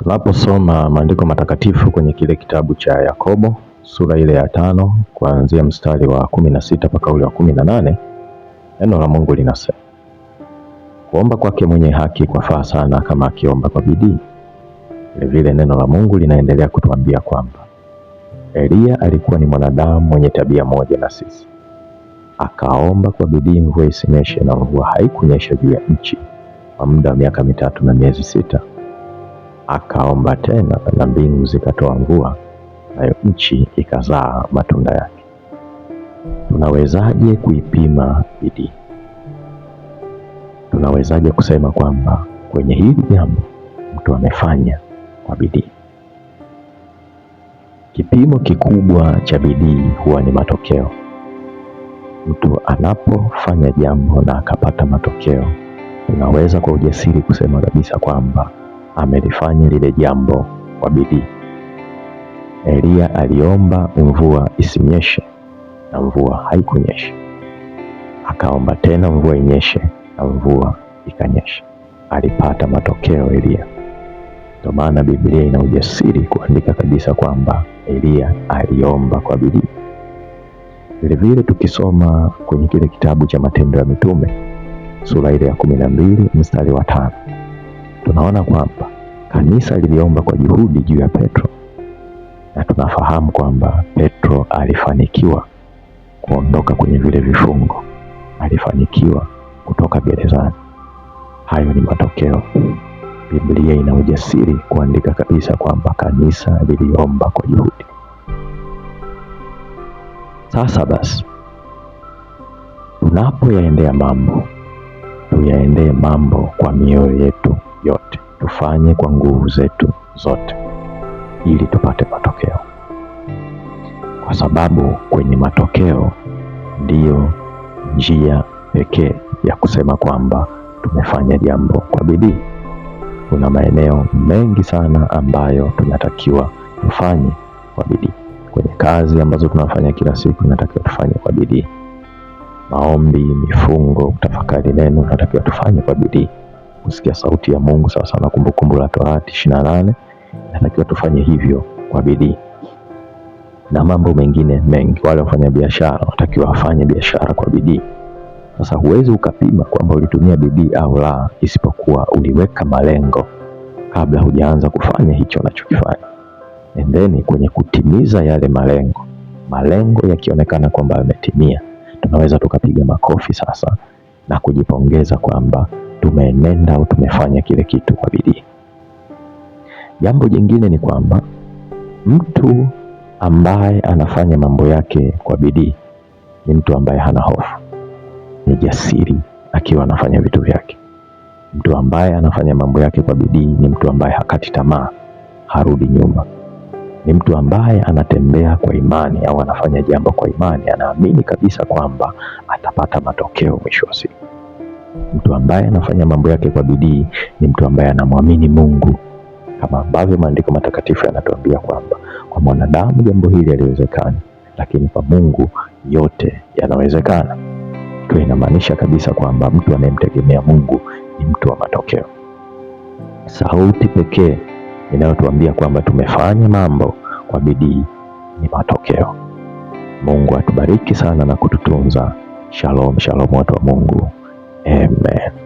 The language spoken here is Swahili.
Tunaposoma maandiko matakatifu kwenye kile kitabu cha Yakobo sura ile ya 5 kuanzia mstari wa 16 mpaka ule wa 18, neno la Mungu linasema, kuomba kwake mwenye haki kwafaa sana kama akiomba kwa bidii. Vile neno la Mungu linaendelea kutuambia kwamba Elia alikuwa ni mwanadamu mwenye tabia moja na sisi. Akaomba kwa bidii mvua isinyeshe, na mvua haikunyesha juu ya nchi kwa muda wa miaka 3 na miezi 6. Akaomba tena, na mbingu zikatoa mvua, nayo nchi ikazaa matunda yake. Tunawezaje kuipima bidii? Tunawezaje kusema kwamba kwenye hili jambo mtu amefanya kwa bidii? Kipimo kikubwa cha bidii huwa ni matokeo. Mtu anapofanya jambo na akapata matokeo, tunaweza kwa ujasiri kusema kabisa kwamba amelifanya lile jambo kwa bidii. Elia aliomba mvua isinyeshe, na mvua haikunyesha. Akaomba tena mvua inyeshe, na mvua ikanyesha. Alipata matokeo Elia. Ndio maana Biblia ina ujasiri kuandika kabisa kwamba Elia aliomba kwa bidii. Vile tukisoma kwenye kile kitabu cha Matendo ya Mitume sura ile ya 12 mstari wa 5, tunaona kwamba kanisa liliomba kwa juhudi juu ya Petro, na tunafahamu kwamba Petro alifanikiwa kuondoka kwenye vile vifungo, alifanikiwa kutoka gerezani. Hayo ni matokeo. Biblia ina ujasiri kuandika kabisa kwamba kanisa liliomba kwa juhudi. Sasa basi, tunapoyaendea mambo, tuyaendee mambo kwa mioyo yetu yote, tufanye kwa nguvu zetu zote ili tupate matokeo, kwa sababu kwenye matokeo ndiyo njia pekee ya kusema kwamba tumefanya jambo kwa bidii. Kuna maeneo mengi sana ambayo tunatakiwa tufanye kwa bidii. Kwenye kazi ambazo tunafanya kila siku tunatakiwa tufanye kwa bidii. Maombi, mifungo, kutafakari neno tunatakiwa tufanye kwa bidii. Kusikia sauti ya Mungu sawa sana Kumbukumbu la Torati 28, tunatakiwa tufanye hivyo kwa bidii. Na mambo mengine mengi, wale wafanya biashara wanatakiwa wafanye biashara kwa bidii. Sasa huwezi ukapima kwamba ulitumia bidii au la, isipokuwa uliweka malengo kabla hujaanza kufanya hicho unachokifanya. Endeni kwenye kutimiza yale malengo yakionekana kwamba yametimia, tunaweza tukapiga makofi sasa na kujipongeza kwamba tumeenenda au tumefanya kile kitu kwa bidii. Jambo jingine ni kwamba mtu ambaye anafanya mambo yake kwa bidii ni mtu ambaye hana hofu, ni jasiri akiwa anafanya vitu vyake. Mtu ambaye anafanya mambo yake kwa bidii ni mtu ambaye hakati tamaa, harudi nyuma. Ni mtu ambaye anatembea kwa imani au anafanya jambo kwa imani, anaamini kabisa kwamba atapata matokeo mwisho wa siku. Mtu ambaye anafanya mambo yake kwa bidii ni mtu ambaye anamwamini Mungu, kama ambavyo maandiko matakatifu yanatuambia kwamba kwa mwanadamu jambo hili haliwezekani, lakini kwa Mungu yote yanawezekana. Kwa inamaanisha kabisa kwamba mtu anayemtegemea Mungu ni mtu wa matokeo. Sauti pekee inayotuambia kwamba tumefanya mambo kwa bidii ni matokeo. Mungu atubariki sana na kututunza. Shalom, shalom watu wa Mungu. Amen.